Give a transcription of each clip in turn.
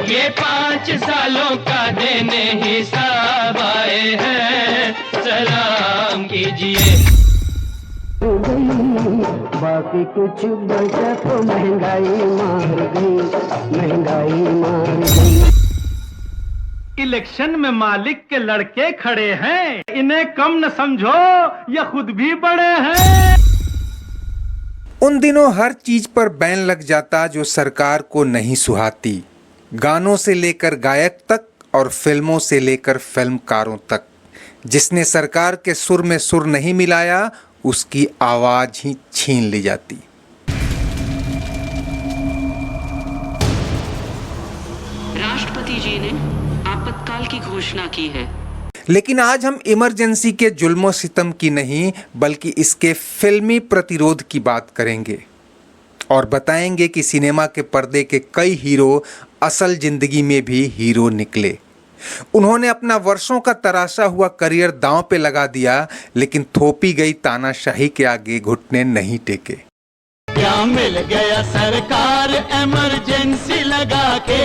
ये 5 सालों का देने हिसाब आए हैं, सलाम कीजिए। बाकी कुछ बचा तो महंगाई मार गई, महंगाई मार गई। इलेक्शन में मालिक के लड़के खड़े हैं, इन्हें कम न समझो, ये खुद भी बड़े हैं। उन दिनों हर चीज पर बैन लग जाता जो सरकार को नहीं सुहाती, गानों से लेकर गायक तक और फिल्मों से लेकर फिल्मकारों तक। जिसने सरकार के सुर में सुर नहीं मिलाया उसकी आवाज ही छीन ली जाती। राष्ट्रपति जी ने आपातकाल की घोषणा की है, लेकिन आज हम इमरजेंसी के जुल्मों सितम की नहीं बल्कि इसके फिल्मी प्रतिरोध की बात करेंगे और बताएंगे कि सिनेमा के पर्दे के कई हीरो असल जिंदगी में भी हीरो निकले। उन्होंने अपना वर्षों का तराशा हुआ करियर दांव पे लगा दिया, लेकिन थोपी गई तानाशाही के आगे घुटने नहीं टेके। क्या मिल गया सरकार इमरजेंसी लगा के,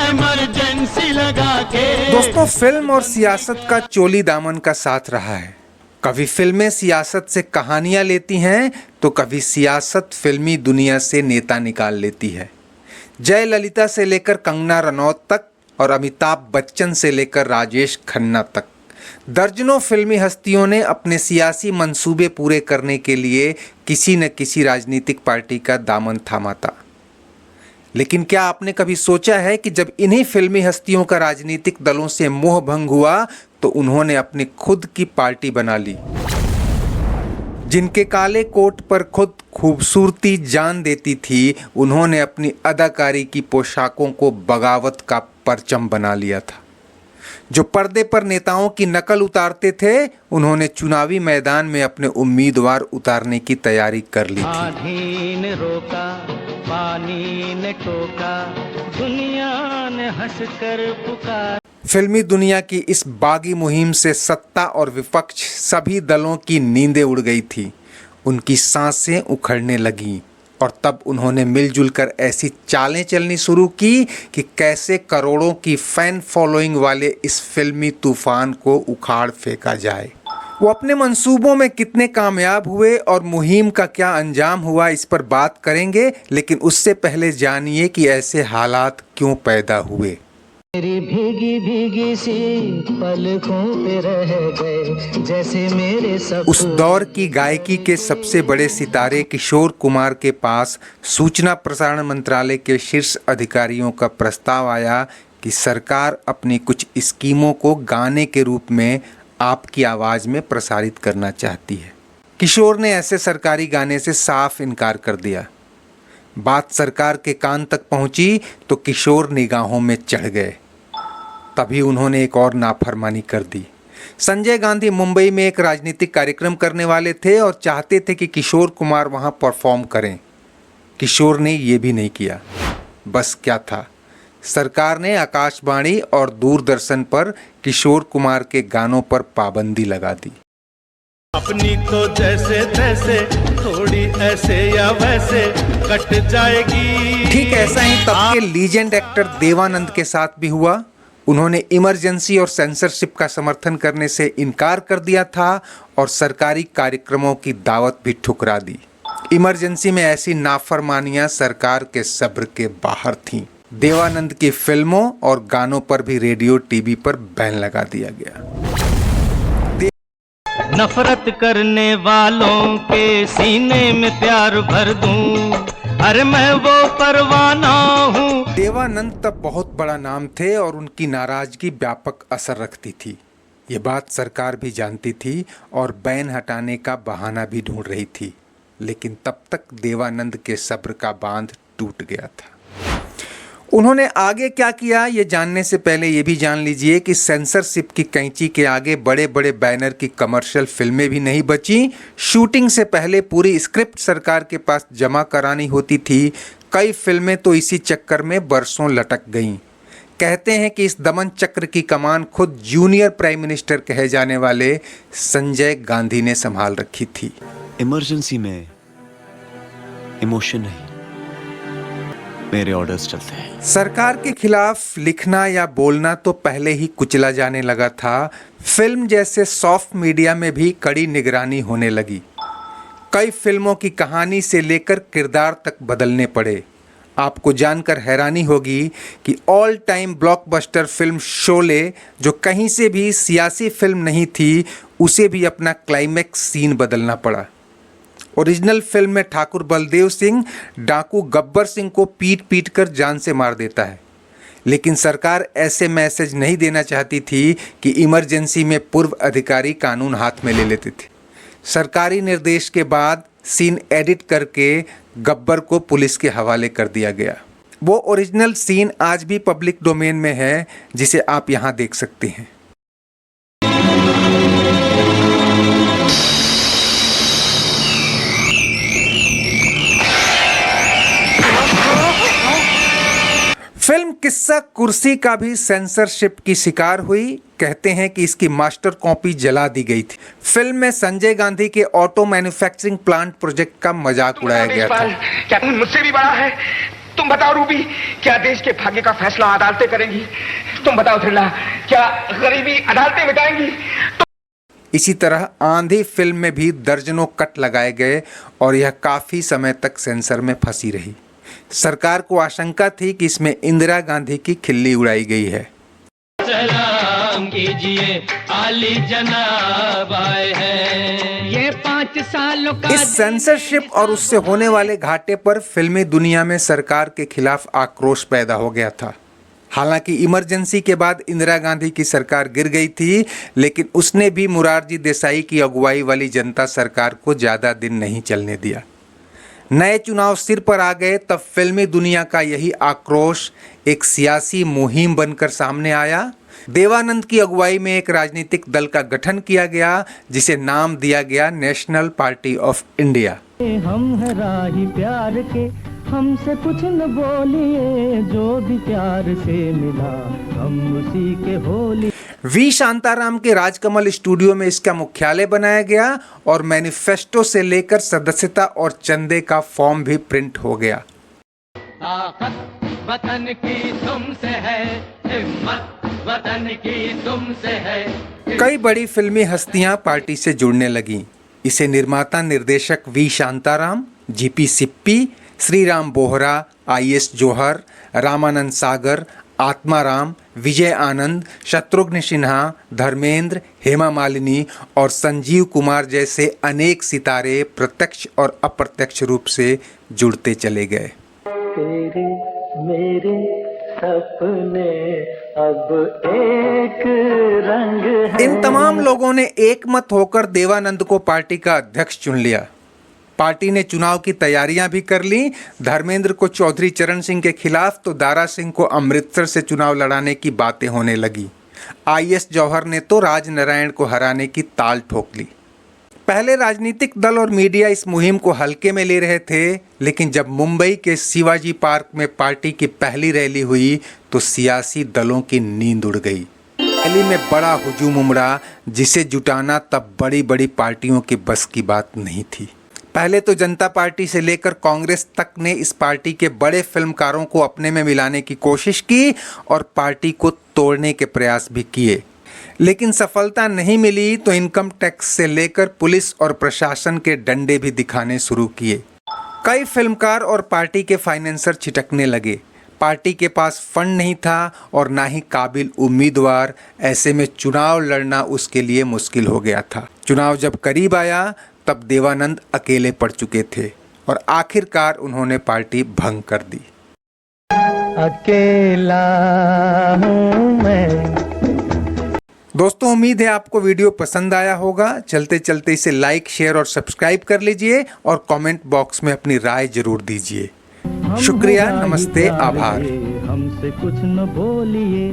इमरजेंसी लगा के। दोस्तों, फिल्म और सियासत का चोली दामन का साथ रहा है। कभी फिल्में सियासत से कहानियां लेती हैं तो कभी सियासत फिल्मी दुनिया से नेता निकाल लेती है। जयललिता से लेकर कंगना रनौत तक और अमिताभ बच्चन से लेकर राजेश खन्ना तक दर्जनों फिल्मी हस्तियों ने अपने सियासी मंसूबे पूरे करने के लिए किसी न किसी राजनीतिक पार्टी का दामन थामा था। लेकिन क्या आपने कभी सोचा है कि जब इन्हीं फिल्मी हस्तियों का राजनीतिक दलों से मोह भंग हुआ तो उन्होंने अपनी खुद की पार्टी बना ली। जिनके काले कोट पर खुद खूबसूरती जान देती थी, उन्होंने अपनी अदाकारी की पोशाकों को बगावत का परचम बना लिया था। जो पर्दे पर नेताओं की नकल उतारते थे, उन्होंने चुनावी मैदान में अपने उम्मीदवार उतारने की तैयारी कर ली थी। आंधी ने रोका, पानी ने टोका, दुनिया ने हंसकर पुकार। फिल्मी दुनिया की इस बागी मुहिम से सत्ता और विपक्ष सभी दलों की नींदें उड़ गई थी, उनकी सांसें उखड़ने लगीं और तब उन्होंने मिलजुल कर ऐसी चालें चलनी शुरू की कि कैसे करोड़ों की फैन फॉलोइंग वाले इस फिल्मी तूफान को उखाड़ फेंका जाए। वो अपने मंसूबों में कितने कामयाब हुए और मुहिम का क्या अंजाम हुआ, इस पर बात करेंगे, लेकिन उससे पहले जानिए कि ऐसे हालात क्यों पैदा हुए। मेरी भीगी भीगी सी पलकों पे रह गए जैसे मेरे सब। उस दौर की गायकी के सबसे बड़े सितारे किशोर कुमार के पास सूचना प्रसारण मंत्रालय के शीर्ष अधिकारियों का प्रस्ताव आया कि सरकार अपनी कुछ स्कीमों को गाने के रूप में आपकी आवाज़ में प्रसारित करना चाहती है। किशोर ने ऐसे सरकारी गाने से साफ इनकार कर दिया। बात सरकार के कान तक पहुंची तो किशोर निगाहों में चढ़ गए। तभी उन्होंने एक और नाफरमानी कर दी। संजय गांधी मुंबई में एक राजनीतिक कार्यक्रम करने वाले थे और चाहते थे कि किशोर कुमार वहां परफॉर्म करें। किशोर ने ये भी नहीं किया। बस क्या था, सरकार ने आकाशवाणी और दूरदर्शन पर किशोर कुमार के गानों पर पाबंदी लगा दी। अपनी तो जैसे तैसे, थोड़ी ऐसे या वैसे कट जाएगी। ठीक ऐसा ही तब के लीजेंड एक्टर देवानंद के साथ भी हुआ। उन्होंने इमरजेंसी और सेंसरशिप का समर्थन करने से इनकार कर दिया था और सरकारी कार्यक्रमों की दावत भी ठुकरा दी। इमरजेंसी में ऐसी नाफरमानियां सरकार के सब्र के बाहर थीं। देवानंद की फिल्मों और गानों पर भी रेडियो टीवी पर बैन लगा दिया गया। नफरत करने वालों के सीने में प्यार भर दूं, अरे मैं वो परवाना हूँ। देवानंद तब बहुत बड़ा नाम थे और उनकी नाराजगी व्यापक असर रखती थी। ये बात सरकार भी जानती थी और बैन हटाने का बहाना भी ढूंढ रही थी, लेकिन तब तक देवानंद के सब्र का बांध टूट गया था। उन्होंने आगे क्या किया ये जानने से पहले ये भी जान लीजिए कि सेंसरशिप की कैंची के आगे बड़े बड़े बैनर की कमर्शियल फिल्में भी नहीं बची। शूटिंग से पहले पूरी स्क्रिप्ट सरकार के पास जमा करानी होती थी। कई फिल्में तो इसी चक्कर में बरसों लटक गईं। कहते हैं कि इस दमन चक्र की कमान खुद जूनियर प्राइम मिनिस्टर कहे जाने वाले संजय गांधी ने संभाल रखी थी। इमरजेंसी में इमोशन नहीं, मेरे ऑर्डर्स चलते हैं। सरकार के खिलाफ लिखना या बोलना तो पहले ही कुचला जाने लगा था। फिल्म जैसे सॉफ्ट मीडिया में भी कड़ी निगरानी होने लगी। कई फिल्मों की कहानी से लेकर किरदार तक बदलने पड़े। आपको जानकर हैरानी होगी कि all time blockbuster film Sholay, जो कहीं से भी सियासी फिल्म नहीं थी, उसे भी अपना क्लाइमैक्स सीन बदलना पड़ा। ओरिजिनल फिल्म में ठाकुर बलदेव सिंह डाकू गब्बर सिंह को पीट पीट कर जान से मार देता है, लेकिन सरकार ऐसे मैसेज नहीं देना चाहती थी कि इमरजेंसी में पूर्व अधिकारी कानून हाथ में ले लेते थे। सरकारी निर्देश के बाद सीन एडिट करके गब्बर को पुलिस के हवाले कर दिया गया। वो ओरिजिनल सीन आज भी पब्लिक डोमेन में है, जिसे आप यहाँ देख सकते हैं। फिल्म किस्सा कुर्सी का भी सेंसरशिप की शिकार हुई। कहते हैं कि इसकी मास्टर कॉपी जला दी गई थी। फिल्म में संजय गांधी के ऑटो मैन्युफैक्चरिंग प्लांट प्रोजेक्ट का मजाक उड़ाया गया था। क्या तुम मुझसे भी बड़ा है? तुम बताओ रूबी, क्या देश के भाग्य का फैसला अदालतें करेंगी? तुम बताओ थ्रिल्ला, क्या गरीबी अदालतें मिटाएंगी? इसी तरह आंधी फिल्म में भी दर्जनों कट लगाए गए और यह काफी समय तक सेंसर में फंसी रही। सरकार को आशंका थी कि इसमें इंदिरा गांधी की खिल्ली उड़ाई गई है। सलाम कीजिए, आली जनाब आए हैं। ये 5 सालों का इस सेंसरशिप और उससे होने वाले घाटे पर फिल्मी दुनिया में सरकार के खिलाफ आक्रोश पैदा हो गया था। हालांकि इमरजेंसी के बाद इंदिरा गांधी की सरकार गिर गई थी, लेकिन उसने भी मोरारजी देसाई की अगुवाई वाली जनता सरकार को ज्यादा दिन नहीं चलने दिया। नए चुनाव सिर पर आ गए तब फिल्मी दुनिया का यही आक्रोश एक सियासी मुहिम बनकर सामने आया। देवानंद की अगुवाई में एक राजनीतिक दल का गठन किया गया, जिसे नाम दिया गया नेशनल पार्टी ऑफ इंडिया। हम है राही प्यार के, हमसे कुछ न बोलिए, जो भी प्यार से मिला हम उसी के होली। वी शांताराम के राजकमल स्टूडियो में इसका मुख्यालय बनाया गया और मैनिफेस्टो से लेकर सदस्यता और चंदे का फॉर्म भी प्रिंट हो गया। ताकत वतन की तुमसे है, हिम्मत वतन की तुमसे है। कई बड़ी फिल्मी हस्तियां पार्टी से जुड़ने लगीं। इसे निर्माता निर्देशक वी शांताराम, जीपी सिप्पी, श्रीराम बोहरा, IS जौहर, रामानंद सागर, आत्माराम, विजय आनंद, शत्रुघ्न सिन्हा, धर्मेंद्र, हेमा मालिनी और संजीव कुमार जैसे अनेक सितारे प्रत्यक्ष और अप्रत्यक्ष रूप से जुड़ते चले गए। तेरे मेरे सपने अब एक रंग है। इन तमाम लोगों ने एकमत होकर देवानंद को पार्टी का अध्यक्ष चुन लिया। पार्टी ने चुनाव की तैयारियां भी कर ली। धर्मेंद्र को चौधरी चरण सिंह के खिलाफ तो दारा सिंह को अमृतसर से चुनाव लड़ाने की बातें होने लगी। IS जौहर ने तो राजनारायण को हराने की ताल ठोक ली। पहले राजनीतिक दल और मीडिया इस मुहिम को हल्के में ले रहे थे, लेकिन जब मुंबई के शिवाजी पार्क में पार्टी की पहली रैली हुई तो सियासी दलों की नींद उड़ गई। रैली में बड़ा हुजूम उमड़ा, जिसे जुटाना तब बड़ी बड़ी पार्टियों के बस की बात नहीं थी। पहले तो जनता पार्टी से लेकर कांग्रेस तक ने इस पार्टी के बड़े फिल्मकारों को अपने में मिलाने की कोशिश की और पार्टी को तोड़ने के प्रयास भी किए, लेकिन सफलता नहीं मिली तो इनकम टैक्स से लेकर पुलिस और प्रशासन के डंडे भी दिखाने शुरू किए। कई फिल्मकार और पार्टी के फाइनेंसर छिटकने लगे। पार्टी के पास फंड नहीं था और ना ही काबिल उम्मीदवार। ऐसे में चुनाव लड़ना उसके लिए मुश्किल हो गया था। चुनाव जब करीब आया तब देवानंद अकेले पड़ चुके थे और आखिरकार उन्होंने पार्टी भंग कर दी। अकेला हूँ मैं। दोस्तों, उम्मीद है आपको वीडियो पसंद आया होगा। चलते चलते इसे लाइक, शेयर और सब्सक्राइब कर लीजिए और कमेंट बॉक्स में अपनी राय जरूर दीजिए। शुक्रिया, नमस्ते, आभार। हमसे कुछ न बोलिए।